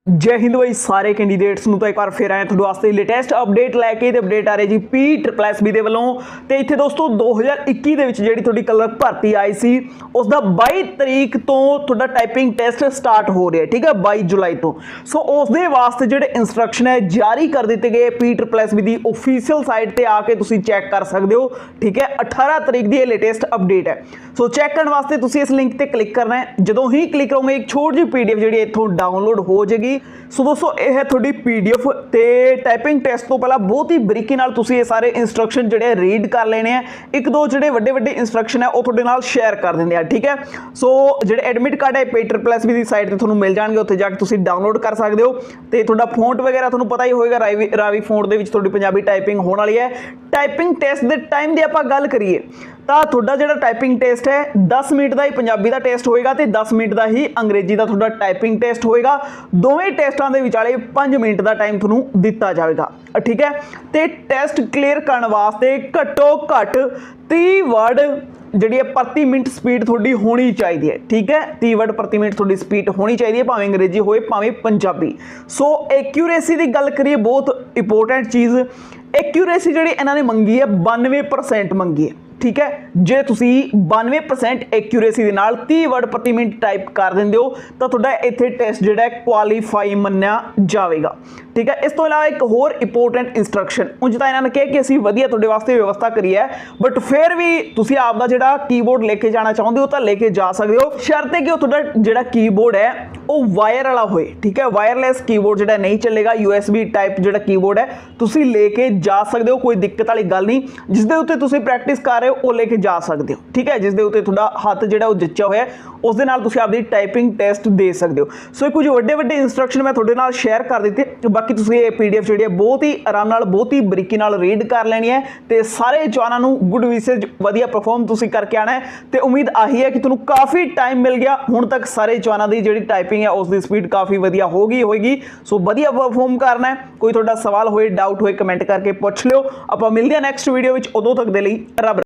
जय हिंद भाई सारे कैंਡੀਡੇਟਸ ਨੂੰ ਤਾਂ ਇੱਕ ਵਾਰ ਫਿਰ ਆਏ ਤੁਹਾਡੇ ਵਾਸਤੇ ਲੇਟੈਸਟ ਅਪਡੇਟ ਲੈ ਕੇ ਤੇ ਅਪਡੇਟ ਆ ਰਹੀ ਜੀ PSSB ਦੇ ਵੱਲੋਂ ਤੇ ਇੱਥੇ ਦੋਸਤੋ 2021 ਦੇ ਵਿੱਚ ਜਿਹੜੀ ਤੁਹਾਡੀ ਕਲਰਕ ਭਰਤੀ ਆਈ ਸੀ ਉਸ ਦਾ 22 ਤਰੀਕ ਤੋਂ ਤੁਹਾਡਾ ਟਾਈਪਿੰਗ ਟੈਸਟ ਸਟਾਰਟ ਹੋ ਰਿਹਾ ਠੀਕ ਹੈ 22 ਜੁਲਾਈ ਤੋਂ ਸੋ ਉਸ ਦੇ ਵਾਸਤੇ ਜਿਹੜੇ ਇਨਸਟਰਕਸ਼ਨ ਹੈ ਜਾਰੀ ਕਰ ਦਿੱਤੇ ਗਏ PSSB ਦੀ ਆਫੀਸ਼ੀਅਲ ਸਾਈਟ ਤੇ ਆ ਕੇ ਤੁਸੀਂ ਚੈੱਕ ਕਰ ਸਕਦੇ ਹੋ ਠੀਕ ਹੈ 18 ਤਰੀਕ ਦੀ ਇਹ ਲੇਟੈਸਟ ਅਪਡੇਟ ਹੈ ਸੋ ਚੈੱਕ ਕਰਨ ਵਾਸਤੇ ਤੁਸੀਂ ਇਸ ਲਿੰਕ ਤੇ ਕਲਿੱਕ ਕਰਨਾ ਹੈ ਜਦੋਂ ਹੀ ਕਲਿੱਕ ਕਰੋਗੇ ਇੱਕ ਛੋਟੀ ਜਿਹੀ PDF ਜਿਹੜੀ ਇੱਥੋਂ ਡਾਊਨਲੋਡ ਹੋ ਜਾਏਗੀ सो दोस्तों यह थोड़ी PDF ते टाइपिंग टेस्ट तो पहला बहुत ही बरीकी नाल तुसी ये सारे इंस्ट्रक्शन जिहड़े रीड कर लेने हैं एक दो जिहड़े वड्डे वड्डे इंस्ट्रक्शन है वो तुहाडे नाल शेयर कर दिंदे आ ठीक है सो जिहड़े एडमिट कार्ड है PSSB दी साइट ते तुहानूं मिल जाणगे उत्थे जाके तुसी डाउनलोड कर सकदे हो ते तुहाडा फॉन्ट वगैरह तुहानूं पता ही होएगा रावी फॉन्ट दे विच तुहाडी पंजाबी टाइपिंग होण वाली है टाइपिंग टेस्ट दे टाइम दी आपां गल करिए ਤਾਂ ਤੁਹਾਡਾ ਜਿਹੜਾ ਟਾਈਪਿੰਗ ਟੈਸਟ ਹੈ 10 ਮਿੰਟ ਦਾ ਹੀ ਪੰਜਾਬੀ ਦਾ ਟੈਸਟ ਹੋਏਗਾ ਤੇ 10 ਮਿੰਟ ਦਾ ਹੀ ਅੰਗਰੇਜ਼ੀ ਦਾ ਤੁਹਾਡਾ ਟਾਈਪਿੰਗ ਟੈਸਟ ਹੋਏਗਾ ਦੋਵੇਂ ਟੈਸਟਾਂ ਦੇ ਵਿਚਾਲੇ 5 ਮਿੰਟ ਦਾ ਟਾਈਮ ਤੁਹਾਨੂੰ ਦਿੱਤਾ ਜਾਵੇਗਾ ਠੀਕ ਹੈ ਤੇ ਟੈਸਟ ਕਲੀਅਰ ਕਰਨ ਵਾਸਤੇ ਘੱਟੋ ਘੱਟ 30 ਵਰਡ ਜਿਹੜੀ ਹੈ ਪ੍ਰਤੀ ਮਿੰਟ ਸਪੀਡ ਤੁਹਾਡੀ ਹੋਣੀ ਚਾਹੀਦੀ ਹੈ ਠੀਕ ਹੈ 30 ਵਰਡ ਪ੍ਰਤੀ ਮਿੰਟ ਤੁਹਾਡੀ ਸਪੀਡ ਹੋਣੀ ਚਾਹੀਦੀ ਹੈ ਭਾਵੇਂ ਅੰਗਰੇਜ਼ੀ ਹੋਵੇ ਭਾਵੇਂ ਪੰਜਾਬੀ ਸੋ ਐਕਿਊਰੇਸੀ ਦੀ ਗੱਲ ਕਰੀਏ ਬਹੁਤ ਇੰਪੋਰਟੈਂਟ ਚੀਜ਼ ਐਕਿਊਰੇਸੀ ਜਿਹੜੀ ਇਹਨਾਂ ਨੇ ਮੰਗੀ ਹੈ 92% ਮੰਗੀ ਹੈ ठीक है जे तुसी 92% एक्यूरेसी दे नाल 30 वर्ड प्रति मिनट टाइप कर देंदे हो तो तुहाडा इत्थे टेस्ट जिहड़ा क्वालीफाई मन्निया जाएगा ठीक है इस तो इलावा एक होर इंपोर्टेंट इंस्ट्रक्शन उंज तां इन्हां ने कहा कि असीं वधिया तुहाडे वास्ते व्यवस्था करी है बट फिर भी तुसी आपदा जिहड़ा कीबोर्ड लेके जाना चाहुंदे हो तां लेके जा सकदे हो शर्त है कि तुहाडा जिहड़ा कीबोर्ड है वो वायर वाला होए ठीक है वायरलैस कीबोर्ड जिहड़ा नहीं चलेगा USB टाइप जिहड़ा कीबोर्ड है तुसी लेके जा सकदे हो कोई दिक्कत वाली गल नहीं जिस दे उत्ते तुसी प्रैक्टिस कर ਉਹ ਲੈ ਕੇ ਜਾ ਸਕਦੇ ਹੋ ਠੀਕ ਹੈ ਜਿਸ ਦੇ ਉੱਤੇ ਤੁਹਾਡਾ ਹੱਥ ਜਿਹੜਾ ਉਹ ਜੱਚਿਆ ਹੋਇਆ ਉਸ ਦੇ ਨਾਲ ਤੁਸੀਂ ਆਪਦੀ ਟਾਈਪਿੰਗ ਟੈਸਟ ਦੇ ਸਕਦੇ ਹੋ ਸੋ ਕੁਝ ਵੱਡੇ ਵੱਡੇ ਇਨਸਟਰਕਸ਼ਨ ਮੈਂ ਤੁਹਾਡੇ ਨਾਲ ਸ਼ੇਅਰ ਕਰ ਦਿੱਤੇ ਬਾਕੀ ਤੁਸੀਂ ਇਹ PDF ਜਿਹੜੀ ਹੈ ਬਹੁਤ ਹੀ ਆਰਾਮ ਨਾਲ ਬਹੁਤ ਹੀ ਬਰੀਕੀ ਨਾਲ ਰੀਡ ਕਰ ਲੈਣੀ ਹੈ ਤੇ ਸਾਰੇ ਜਵਾਨਾਂ ਨੂੰ ਗੁੱਡ ਵਿਸ਼ੇਜ ਵਧੀਆ ਪਰਫਾਰਮ ਤੁਸੀਂ ਕਰਕੇ ਆਣਾ ਹੈ ਤੇ ਉਮੀਦ ਆਹੀ ਹੈ ਕਿ ਤੁਹਾਨੂੰ ਕਾਫੀ ਟਾਈਮ ਮਿਲ ਗਿਆ ਹੁਣ ਤੱਕ ਸਾਰੇ ਜਵਾਨਾਂ ਦੀ ਜਿਹੜੀ ਟਾਈਪਿੰਗ ਹੈ ਉਸ ਦੀ ਸਪੀਡ ਕਾਫੀ ਵਧੀਆ ਹੋਏਗੀ ਸੋ ਵਧੀਆ ਪਰਫਾਰਮ ਕਰਨਾ ਹੈ ਕੋਈ ਤੁਹਾਡਾ ਸਵਾਲ ਹੋਏ ਡਾਊਟ ਹੋਏ ਕਮੈਂਟ ਕਰਕੇ ਪੁੱਛ ਲਿਓ ਆਪਾਂ ਮਿਲਦੇ ਹਾਂ ਨੈਕਸਟ ਵੀਡੀਓ ਵਿੱਚ ਉਦੋਂ ਤੱਕ ਦੇ ਲਈ ਰੱਬ